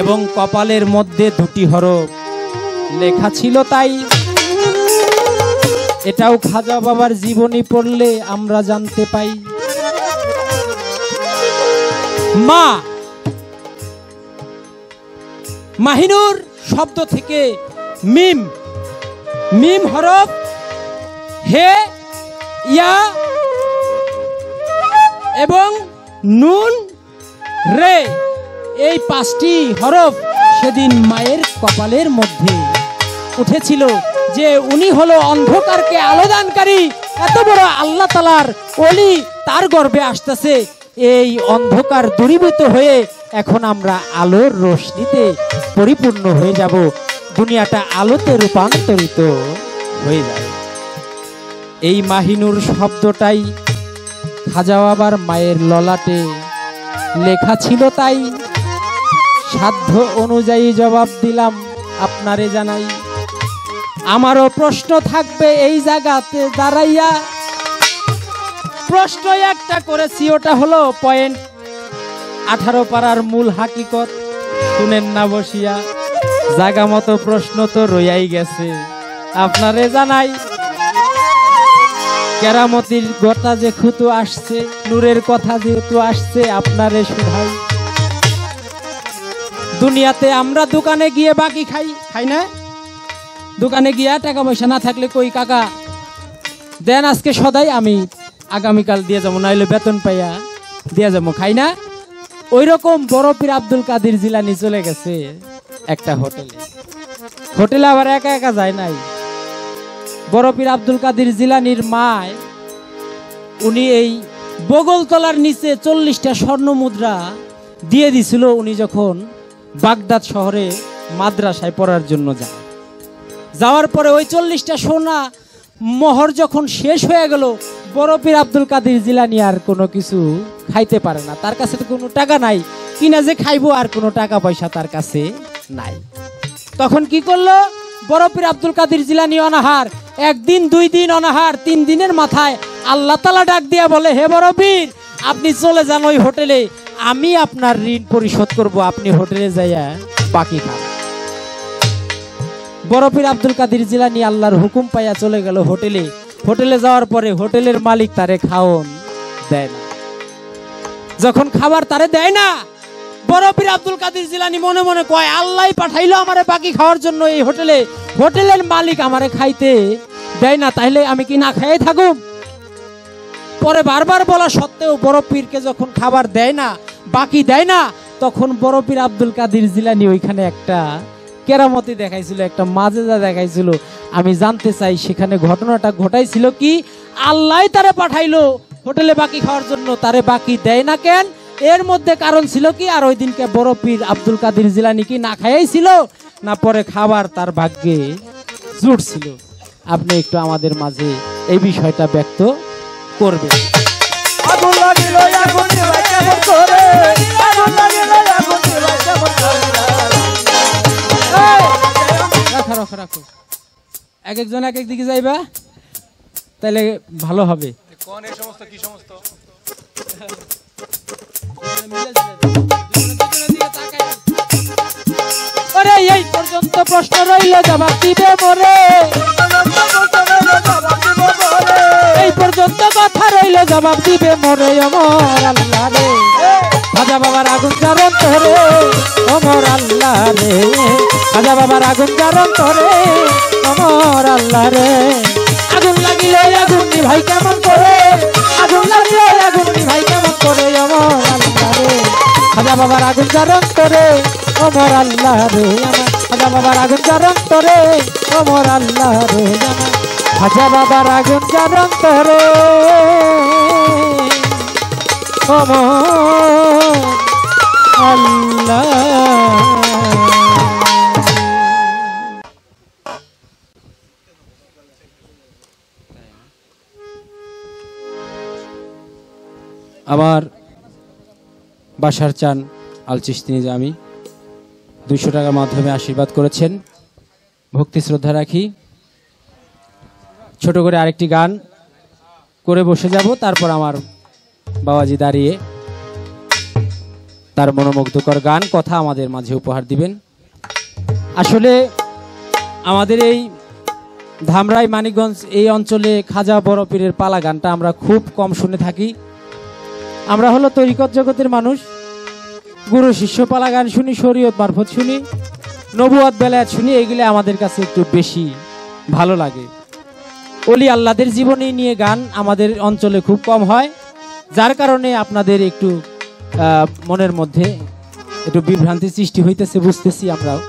এবং কপালের মধ্যে 2টি হরফ লেখা ছিল। তাই এটাও খাজা বাবার জীবনী পড়লে আমরা জানতে পাই। মা, মাহিনুর শব্দ থেকে মিম, মিম হরফ, হে, ইয়া এবং নুন, রে, এই 5টি হরফ সেদিন মায়ের কপালের মধ্যে উঠেছিল যে উনি হলো অন্ধকারকে আলোদানকারী। এত বড় আল্লাহ তাআলার ওলি তার গর্ভে আসতেছে, এই অন্ধকার দূরীভূত হয়ে এখন আমরা আলোর রোশনিতে পরিপূর্ণ হয়ে যাব, দুনিয়াটা আলোতে রূপান্তরিত হয়ে যাবে। এই মাহিনুর শব্দটাই খাজা বাবার মায়ের ললাটে লেখা ছিল। তাই সাধ্য অনুযায়ী জবাব দিলাম, আপনারে জানাই। আমারও প্রশ্ন থাকবে এই জায়গাতে দাঁড়াইয়া, প্রশ্ন একটা করেছি, ওটা হলো পয়েন্ট 18 পারার মূল হাকিকত, শুনেন না বসিয়া। জায়গা মতো প্রশ্ন তো রইয়াই গেছে, আপনারে জানাই। কেরামতির কথা যে খুতু আসছে, নূরের কথা যেহেতু আসছে, আপনারে শুধাই। দুনিয়াতে আমরা দোকানে গিয়ে বাকি খাই না? দোকানে গিয়া টাকা পয়সা না থাকলে কই কাকা দেন আজকে সদাই, আমি আগামীকাল দিয়ে যাবো, নাইলে বেতন পাইয়া দিয়ে যাবো, খাই না? ওই রকম বড় পীর আব্দুল কাদের জিলানী চলে গেছে একটা হোটেলে। হোটেলে আবার একা একা যায় নাই, বড় পীর আব্দুল কাদের জিলানীর মায়, উনি এই বগলতলার নিচে 40টা স্বর্ণ মুদ্রা দিয়ে দিছিল উনি যখন বাগদাদ শহরে মাদ্রাসায় পড়ার জন্য যায়। যাওয়ার পরে ওই 40টা সোনা মোহর যখন শেষ হয়ে গেল, বড় পীর আব্দুল কাদের জিলানী আর কোনো কিছু খাইতে পারে না, তার কাছে তো কোনো টাকা নাই, কিনা যে খাইবো আর কোনো টাকা পয়সা তার কাছে নাই। তখন কি করলো বড় পীর আব্দুল কাদের জিলানী? অনাহার, 1 দিন 2 দিন অনাহার, 3 দিনের মাথায় আল্লাহ তাআলা ডাক দিয়া বলে, হে বড় পীর, আপনি চলে যান ওই হোটেলে, আমি আপনার ঋণ পরিশোধ করব, আপনি হোটেলে যাইয়া বাকি খান। বড় পীর আব্দুল কাদের জিলানী আল্লাহর হুকুম পাইয়া চলে গেল হোটেলে। হোটেলে যাওয়ার পরে হোটেলের মালিক তারে খাওন দেয় না। যখন খাবার তারে দেয় না, বড় পীর আব্দুল কাদের জিলানী মনে মনে কয়, আল্লাহ পাঠাইলো আমারে বাকি খাওয়ার জন্য এই হোটেলে, হোটেলের মালিক আমারে খাইতে দেয় না, তাইলে আমি কি না খেয়ে থাকুম? পরে বারবার বলা সত্ত্বেও বড় পীরকে যখন খাবার দেয় না, বাকি দেয় না, তখন বড় পীর আব্দুল কাদের জিলানী ওইখানে একটা কেরামতি দেখাইছিল, একটা মাজেজা দেখাইছিল। আমি জানতে চাই সেখানে ঘটনাটা ঘটাইছিল কি? আল্লাহ তারে পাঠাইলো হোটেলে বাকি খাওয়ার জন্য, তারে বাকি দেয় না কেন? এর মধ্যে কারণ ছিল কি? আর ওই দিনকে বড় পীর আব্দুল কাদের জিলানী কি না খাইয়াই ছিল না, পরে খাবার তার ভাগ্যে জুটছিল? আপনি একটু আমাদের মাঝে এই বিষয়টা ব্যক্ত করবেন। আগুন লাগিল আগুন নিভাই কেমন করে, আগুন লাগিল আগুন নিভাই কেমন করে। রাখো রাখো রাখো, এক একজন এক এক দিকে যাইবা, তাহলে ভালো হবে। কোন এই সমস্ত কি সমস্ত ওরে এই পর্যন্ত প্রশ্ন রইল জবাব দিবে মোরে, এই পর্যন্ত কথা রইল জবাব দিবে মোরে। অমর আল্লাহ রে, খাজা বাবার আগুন জারণ তোরে, অমর আল্লাহ রে, খাজা বাবার আগুন জারণ তোরে, অমর আল্লাহ রে। আগুন লাগিলে আগুন নিভাই কেমন করে, আগুন লাগিলে আগুন নিভাই কেমন করে, অমর আল্লাহ রে, খাজা বাবার আগুন জারণ তোরে, অমর আল্লাহ রে। আমার খাজা বাবার আগুন জারণ তোরে, অমর আল্লাহ রে। আমার খাজা বাবার আগুন জারণ তোরে, অমর আল্লাহ। আমার বাসার চান আল চিশতি নিজামী 200 টাকার মাধ্যমে আশীর্বাদ করেছেন, ভক্তি শ্রদ্ধা রাখি। ছোট করে আরেকটি গান করে বসে যাব, তারপর আমার বাবাজি দাঁড়িয়ে তার মনোমুগ্ধকর গান কথা আমাদের মাঝে উপহার দিবেন। আসলে আমাদের এই ধামরাই মানিকগঞ্জ এই অঞ্চলে খাজা বড় পীরের পালা গানটা আমরা খুব কম শুনে থাকি। আমরা হলো তরিকত জগতের মানুষ, গুরু শিষ্য পালা গান শুনি, শরীয়ত মারফত শুনি, নবুয়াত বেলায়াত শুনি, এগুলো আমাদের কাছে একটু বেশি ভালো লাগে। অলি আল্লাহদের জীবনী নিয়ে গান আমাদের অঞ্চলে খুব কম হয়, যার কারণে আপনাদের একটু মনের মধ্যে একটু বিভ্রান্তি সৃষ্টি হইতেছে, বুঝতেছি আমরাও।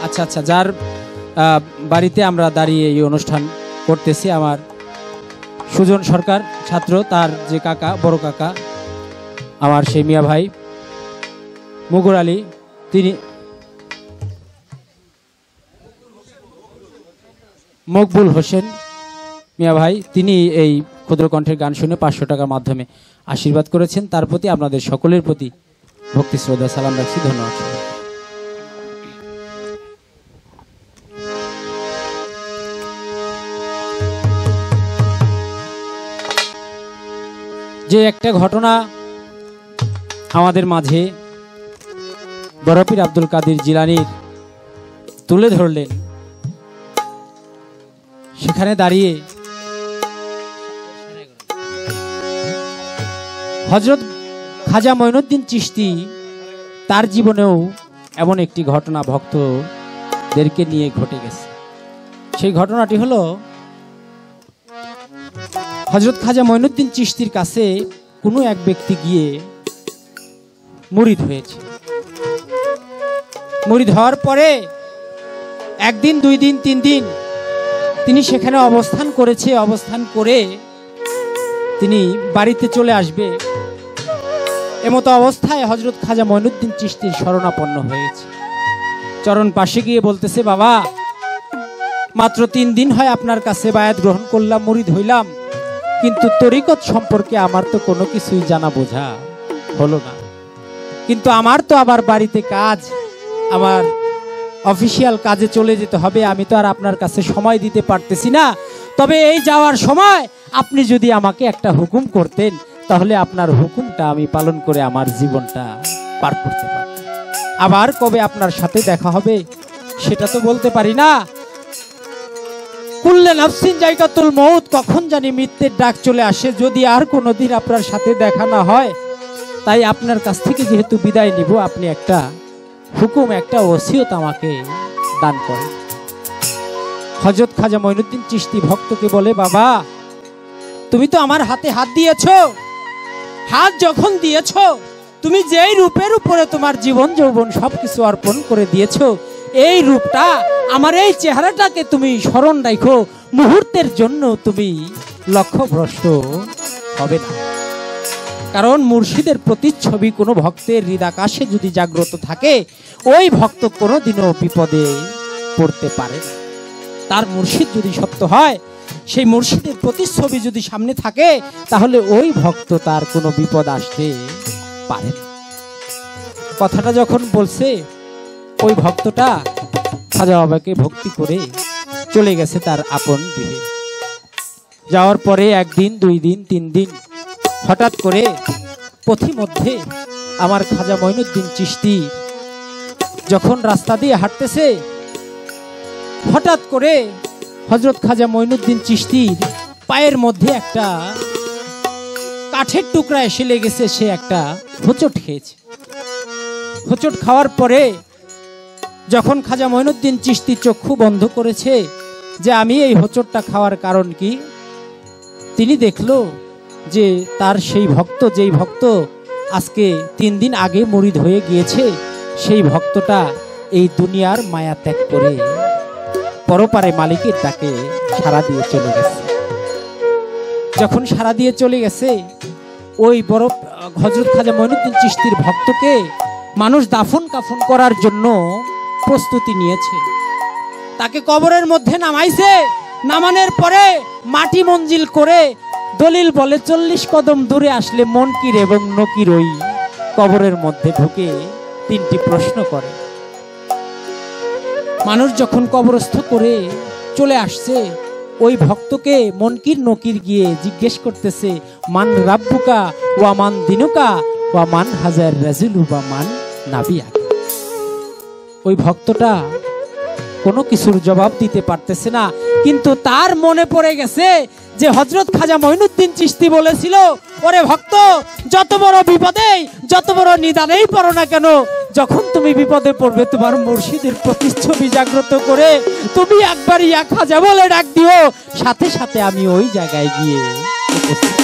আচ্ছা আচ্ছা, যার বাড়িতে আমরা দাঁড়িয়ে এই অনুষ্ঠান করতেছি, আমার সুজন সরকার ছাত্র, তার যে কাকা, বড় কাকা আমার সেই মিয়া ভাই মুগুর আলী, তিনি মকবুল হোসেন মিয়া ভাই, তিনি এই ক্ষুদ্র কণ্ঠের গান শুনে 500 টাকার মাধ্যমে আশীর্বাদ করেছেন। তার প্রতি আপনাদের সকলের প্রতি ভক্তি শ্রদ্ধা সালাম রাখছি, ধন্যবাদ। যে একটা ঘটনা আমাদের মাঝে বড় পীর আব্দুল কাদের জিলানীর তুলে ধরলেন, সেখানে দাঁড়িয়ে হযরত খাজা মঈনুদ্দিন চিশতি তার জীবনেও এমন একটি ঘটনা ভক্তদেরকে নিয়ে ঘটে গেছে। সেই ঘটনাটি হলো, হযরত খাজা মঈনুদ্দিন চিশতির কাছে কোনো এক ব্যক্তি গিয়ে মুরিদ হয়েছে। মুরিদ হওয়ার পরে 1 দিন 2 দিন 3 দিন তিনি সেখানে অবস্থান করেছে। অবস্থান করে তিনি বাড়িতে চলে আসবে, এমতো অবস্থায় হযরত খাজা মঈনুদ্দিন চিশতির শরণাপন্ন হয়েছে। চরণ পাশে গিয়ে বলতেছে, বাবা, মাত্র 3 দিন হয় আপনার কাছে বায়াত গ্রহণ করলাম, মুরিদ হইলাম, কিন্তু তরিকত সম্পর্কে আমার তো কোনো কিছুই জানা বোঝা হলো না। কিন্তু আমার তো আবার বাড়িতে কাজ, আমার অফিসিয়াল কাজে চলে যেতে হবে, আমি তো আর আপনার কাছে সময় দিতে পারতেছি না। তবে এই যাওয়ার সময় আপনি যদি আমাকে একটা হুকুম করতেন, তাহলে আপনার হুকুমটা আমি পালন করে আমার জীবনটা পার করতে পারতাম। আবার কবে আপনার সাথে দেখা হবে সেটা তো বলতে পারি না, কুল্লে নাফসিন জায়গাতুল মউত, কখন জানি মৃত্যুর ডাক চলে আসে, যদি আর কোনোদিন আপনার সাথে দেখা না হয়। তাই আপনার কাছ থেকে যেহেতু বিদায় নিব, আপনি একটা হুকুম, একটা ওসিয়ত আমাকে দান করেন। হযরত খাজা মঈনুদ্দিন চিশতি ভক্তকে বলে, বাবা তুমি তো আমার হাতে হাত দিয়েছো, হাত যখন দিয়েছো, তুমি যেই রূপের উপরে তোমার জীবন যৌবন সবকিছু অর্পণ করে দিয়েছো, এই রূপটা, আমার এই চেহারাটাকে তুমি স্মরণ রাখো, মুহূর্তের জন্য তুমি লক্ষ্যভ্রষ্ট হবে না। কারণ মুর্শিদের প্রতিচ্ছবি কোনো ভক্তের হৃদাকাশে যদি জাগ্রত থাকে, ওই ভক্ত কোনোদিনও বিপদে পড়তে পারে না। তার মুর্শিদ যদি সত্য হয়, সেই মুর্শিদের প্রতিচ্ছবি যদি সামনে থাকে, তাহলে ওই ভক্ত তার কোনো বিপদ আসতে পারে না। কথাটা যখন বলছে, ওই ভক্তটা খাজা বাবাকে ভক্তি করে চলে গেছে তার আপন গৃহে। যাওয়ার পরে একদিন, 2 দিন, 3 দিন, হঠাৎ করে পথিমধ্যে আমার খাজা মঈনুদ্দিন চিশতি যখন রাস্তা দিয়ে হাঁটতেছে, হঠাৎ করে হযরত খাজা মঈনুদ্দিন চিশতির পায়ের মধ্যে একটা কাঠের টুকরা এসে লেগেছে। সে একটা হোঁচট খেয়েছে। হোঁচট খাওয়ার পরে যখন খাজা মঈনুদ্দিন চিশতি চক্ষু বন্ধ করেছে যে আমি এই হোঁচটটা খাওয়ার কারণ কি, তিনি দেখলো যে তার সেই ভক্ত, যেই ভক্ত আজকে 3 দিন আগে মুরিদ হয়ে গিয়েছে, সেই ভক্তটা এই দুনিয়ার মায়া ত্যাগ করে পরপারে মালিকের ডাকে সাড়া দিয়ে চলে গেছে। যখন সাড়া দিয়ে চলে গেছে, ওই বড় হযরত খাজা মঈনুদ্দিন চিশতির ভক্তকে মানুষ দাফন কাফন করার জন্য প্রস্তুতি নিয়েছে। তাকে কবরের মধ্যে নামাইছে। নামানোর পরে মাটি মঞ্জিল করে দলিল বলে 40 কদম দূরে আসলে মনকির এবং নকির ওই কবরের মধ্যে ঢুকে 3টি প্রশ্ন করে। মানুষ যখন কবরস্থ করে চলে আসছে, ওই ভক্তকে মনকির নকির গিয়ে জিজ্ঞেস করতেছে, মান রাব্বুকা ওয়া মান দিনুকা ওয়া মান হাজার রাজুলু ওয়া মান নাবিয়া। ওই ভক্তটা কোনো কিছুর জবাব দিতে পারতেছে না, কিন্তু তার মনে পড়ে গেছে যে হযরত খাজা মঈনুদ্দিন চিশতি বলেছিল, ওরে ভক্ত, যত বড় বিপদে, যত বড় নিদানেই পড়ো না কেন, যখন তুমি বিপদে পড়বে, তোমার মুর্শিদের প্রতিচ্ছবি জাগ্রত করে তুমি একবার ইয়া খাজা বলে ডাক দিও, সাথে সাথে আমি ওই জায়গায় গিয়ে উপস্থিত।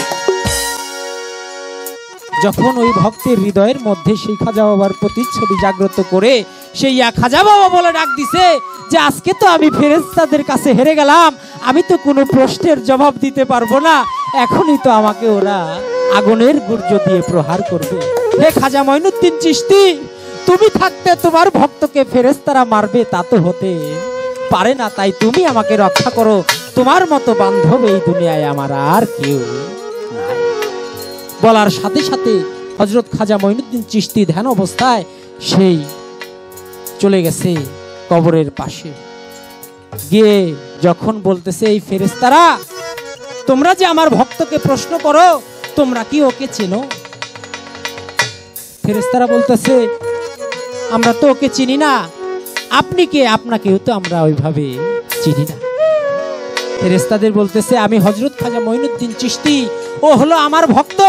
যখন ওই ভক্তের হৃদয়ের মধ্যে সেই খাজা বাবার প্রতিচ্ছবি জাগ্রত করে সেই ইয়া খাজা বাবা বলে ডাক দিছে যে আজকে তো আমি ফেরেশতাদের কাছে হেরে গেলাম, আমি তো কোনো প্রশ্নের জবাব দিতে পারবো না, এখনই তো আমাকে ওরা আগুনের গুর্জ দিয়ে প্রহার করবে। হে খাজা মঈনুদ্দিন চিশতি, তুমি থাকতে তোমার ভক্তকে ফেরেশতারা মারবে, তা তো হতে পারে না, তাই তুমি আমাকে রক্ষা করো, তোমার মতো বান্ধব এই দুনিয়ায় আমার আর কেউ নাই। বলার সাথে সাথে হযরত খাজা মঈনুদ্দিন চিশতি ধ্যান অবস্থায় সেই চলে গেছে কবরের পাশে গিয়ে যখন বলতেছে, এই ফেরেশতারা, তোমরা যে আমার ভক্তকে প্রশ্ন করো, তোমরা কি ওকে চেনো? ফেরেশতারা বলতেছে, আমরা তো ওকে চিনি না। আপনি কে? আপনাকেও তো আমরা ওইভাবে চিনি না। ফেরেশতাদের বলতেছে, আমি হযরত খাজা মঈনুদ্দিন চিশতি, ও হলো আমার ভক্ত,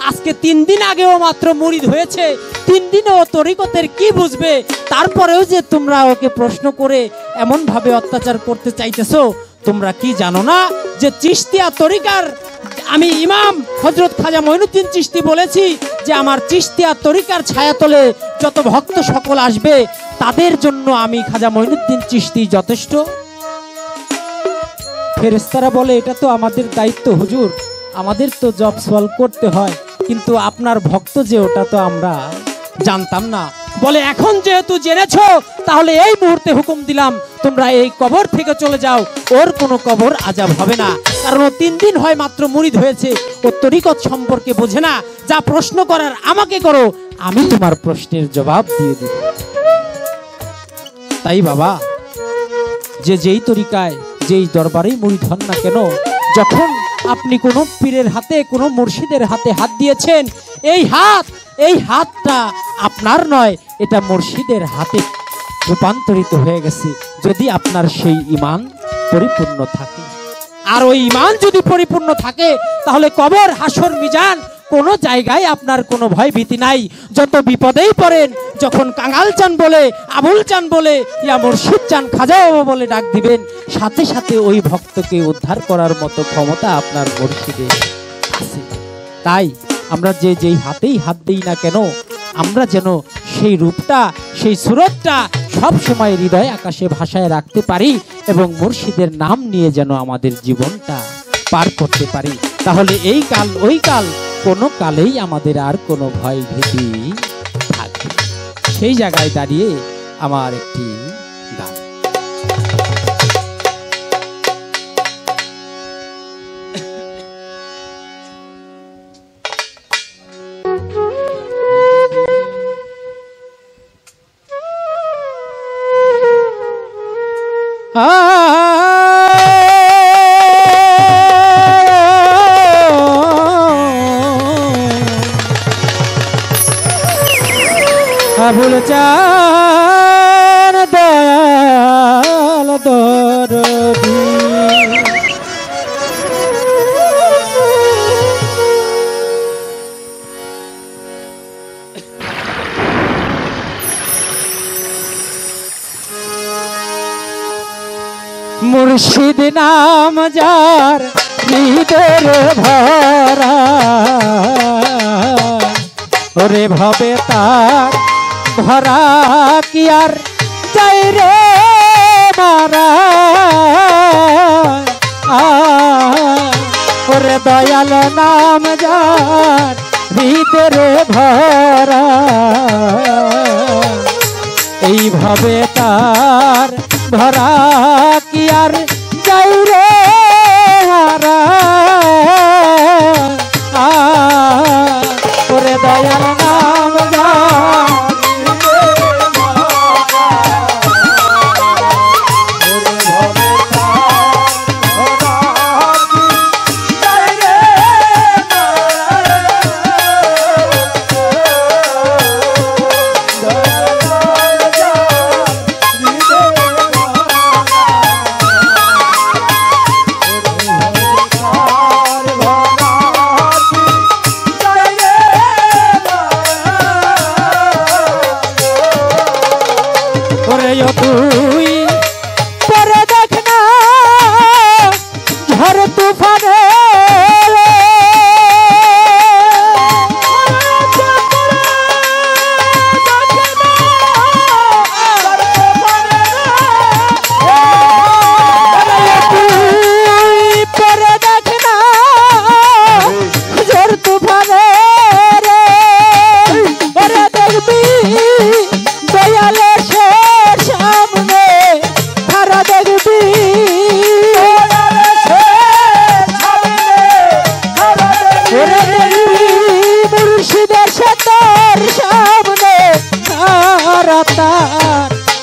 আজকে 3 দিন আগেও মাত্র মুরিদ হয়েছে, 3 দিনে ও তরিকতের কি বুঝবে, তারপরেও যে তোমরা ওকে প্রশ্ন করে এমন ভাবে অত্যাচার করতে চাইতেছো, তোমরা কি জানো না যে চিশতিয়া তরিকার আমি ইমাম হযরত খাজা মঈনুদ্দিন চিশতি বলেছি যে আমার চিশতিয়া তরিকার ছায়াতলে যত ভক্ত সকল আসবে, তাদের জন্য আমি খাজা মঈনুদ্দিন চিশতি যথেষ্ট। ফেরেশতারা বলে, এটা তো আমাদের দায়িত্ব হুজুর, আমাদের তো জব সলভ করতে হয়, কিন্তু আপনার ভক্ত যে ওটা তো আমরা জানতাম না। বলে, এখন যেহেতু জেনেছো, তাহলে এই মুহূর্তে হুকুম দিলাম, তোমরা এই কবর থেকে চলে যাও, ওর কোনো কবর আযাব হবে না, কারণ ও 3 দিন হয় মাত্র মুরিদ হয়েছে, ও তরিকত সম্পর্কে বোঝে না, যা প্রশ্ন করার আমাকে করো, আমি তোমার প্রশ্নের জবাব দিয়ে দেব। তাই বাবা, যে যেই তরিকায় যেই দরবারেই মুরিদ হন না কেন, যখন আপনি কোনো পীরের হাতে, কোনো মুর্শিদের হাতে হাত দিয়েছেন, এই হাতটা আপনার নয়, এটা মুর্শিদের হাতে রূপান্তরিত হয়ে গেছে। যদি আপনার সেই ঈমান পরিপূর্ণ থাকে। আর ওই ঈমান যদি পরিপূর্ণ থাকে তাহলে কবর, হাসর, মিজান কোনো জায়গায় আপনার কোনো ভয় ভীতি নাই। যত বিপদেই পড়েন, যখন কাঙাল চান বলে, আবুল চান বলে, ইয়া মুর্শিদ চান, খাজা বাবা বলে ডাক দিবেন, সাথে সাথে ওই ভক্তকে উদ্ধার করার মতো ক্ষমতা আপনার মুর্শিদের আছে। তাই আমরা যেই হাতেই হাত দিই না কেন, আমরা যেন সেই রূপটা, সেই সুরতটা সব সময় হৃদয় আকাশে ভাষায় রাখতে পারি এবং মুর্শিদের নাম নিয়ে যেন আমাদের জীবনটা পার করতে পারি। তাহলে এই কাল ওই কাল কোনো কালেই আমাদের আর কোনো ভয় ভীতি থাকবে। সেই জায়গায় দাঁড়িয়ে আমার একটি গান। আবুল চান দয়াল দরদি মুর্শিদ নাম যার হৃদয়ের ভরা, ওরে ভবে তার ভরা কি আর চাই রে মারা। ওরে দয়াল নাম যার হৃদয়ের ভরা, এইভাবে তার ভরা কি আর যাই রে হারা। ওরে দয়াল নাম তুই পরে দেখ না ঝড় তুফানে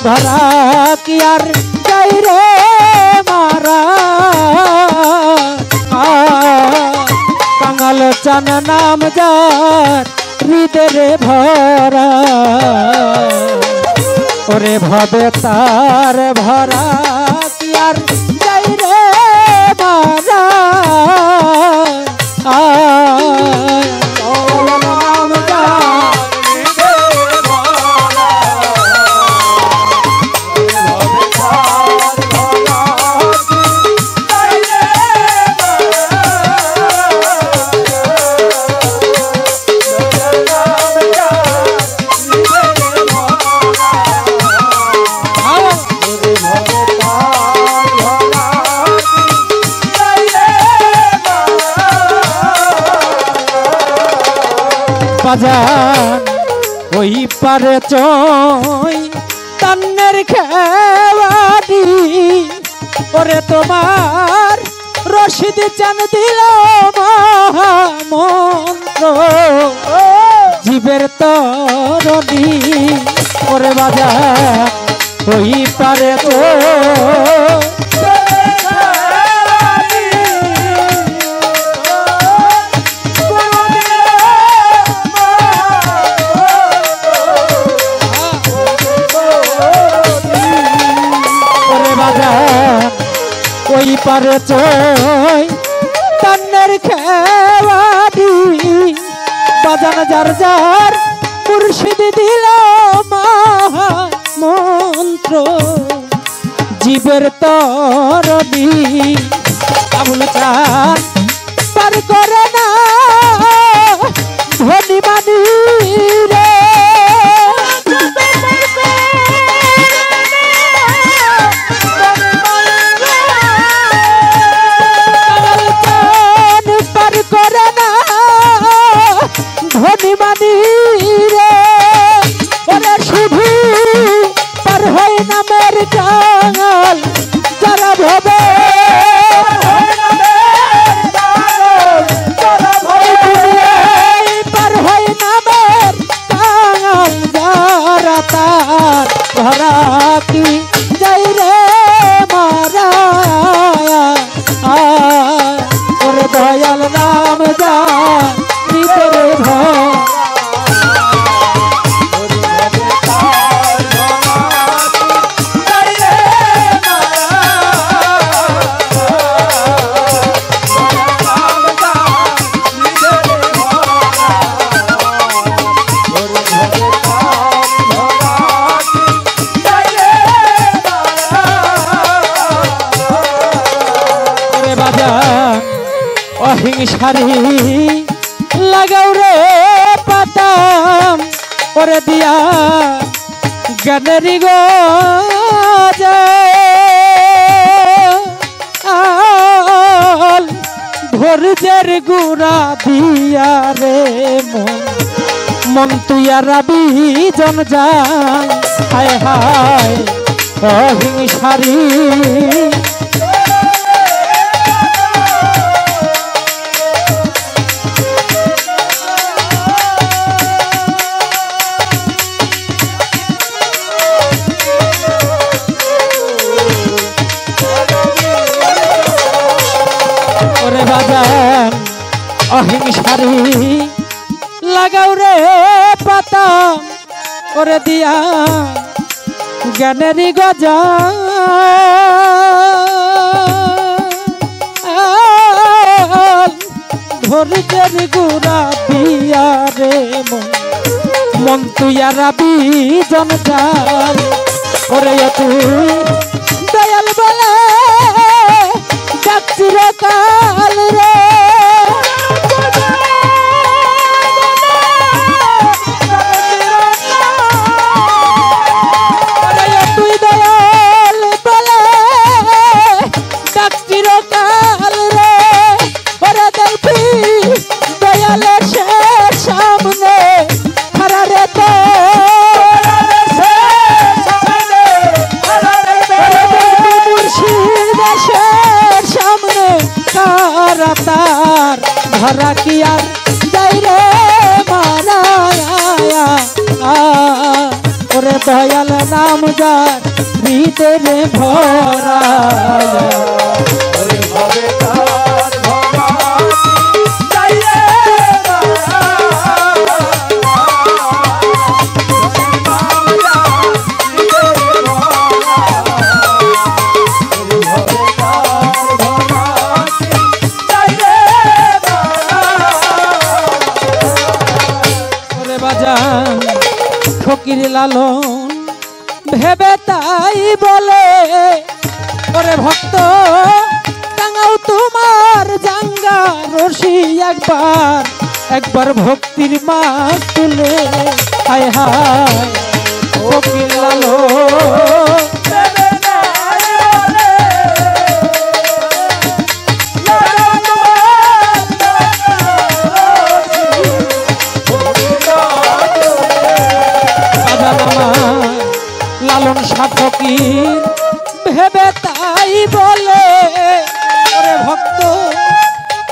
ভরা কি আর যাই রে মারা। কাঙাল চান নাম যার হৃদয়ে ভরা, ওরে ভবে তার ভরা কি আর যাই রে মারা। নাম যার বাজান ওই পারে চই তান্নের খেওয়ারি, ওরে তোমার রশিদ চান দিল মহামন্ত্র জীবের তরণী। ওরে বাজান ওই পারে ওই পারে চই তান্নের খেওয়ারি বাজান যার যার মুর্শিদ দিল মন্ত্র জীবের তরবি আবুল চাঁদ পার করে না ধনী মানি রে পার করে না ধনী মানি রে ওরে শুধু পার হয় নামের কাল যারা ভবে পার হয় নামের কাল যারা তার ধরা কি যাই রে মারা ওরে দয়াল নাম যা ভিতরে ভরা অহিংসারি লাগাও রে পাতাম ওরে দিয়া জ্ঞানেরি গল ধৈর্যের গুড়া দিয়া রে মন তুইয়া রাবি জন যান হায় হায় অহিংসারি অহিংসারি লাগাও রে পাতা ওরে দিয়া জ্ঞানেরি গজা ধৈর্যের গুড়া দিয়া রে মন তুইয়া রাবি জনজাল ওরে তুই দয়াল বলে ডাকছির কাল রে তার ধরা কি আর যাই রে মারা ওরে দয়াল নাম যার ভিতরে ভরা ফকির লালন ভেবে তাই বলে ওরে ভক্ত টাঙাও তোমার জাঙ্গা রশি একবার ভক্তির মাছ তুলে হায় হায় ফকির লালন লালন শাহ ফকির ভেবে তাই বলে ওরে ভক্ত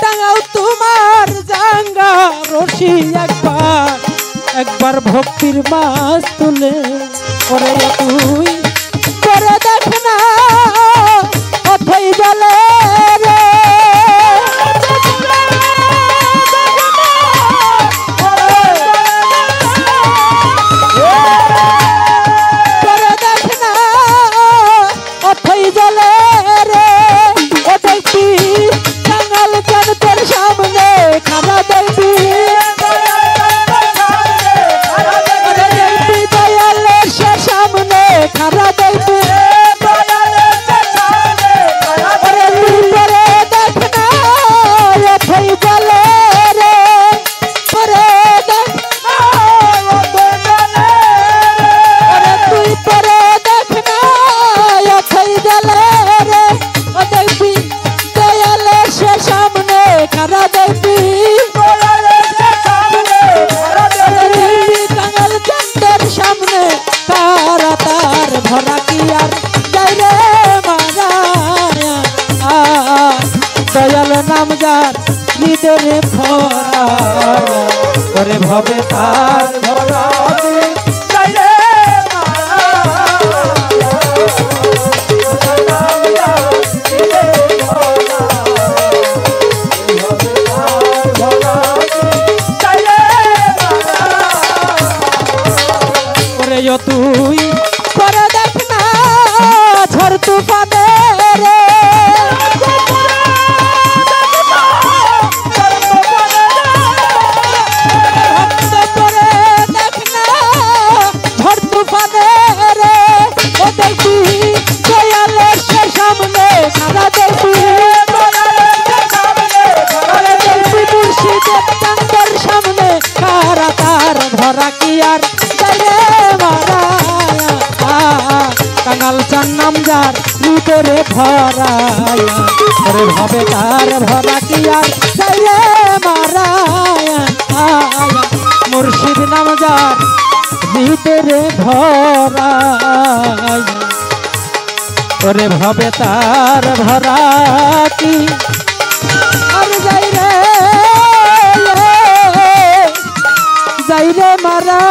টাঙাও তোমার জাঙ্গা রশি একবার ভক্তির মাছ তুলে ওরে তুই করে দেখ না অথই বলে রে নাম যার হৃদয়ে ভরা ওরে ভবে তার ভরা চাই রে ওরে ও তুই করে দেখ না ঝড় তুফানে রে ভক্ত করে দেখ না ঝড় তুফানে রে ও দেখি দয়ালের সে সামনে খারা দেখি ওরে দেখি মুর্শিদের চাঁদের সামনে খারা তার ধরা কি আর কাঙাল চান নাম যার ভিতরে ভরা ওরে ভবে তার ভরা কি আর রে মারায় মুর্শিদ নাম যার ভিতরে ভরা ওরে ভবে তার ভরা কি আর যাই রে মারা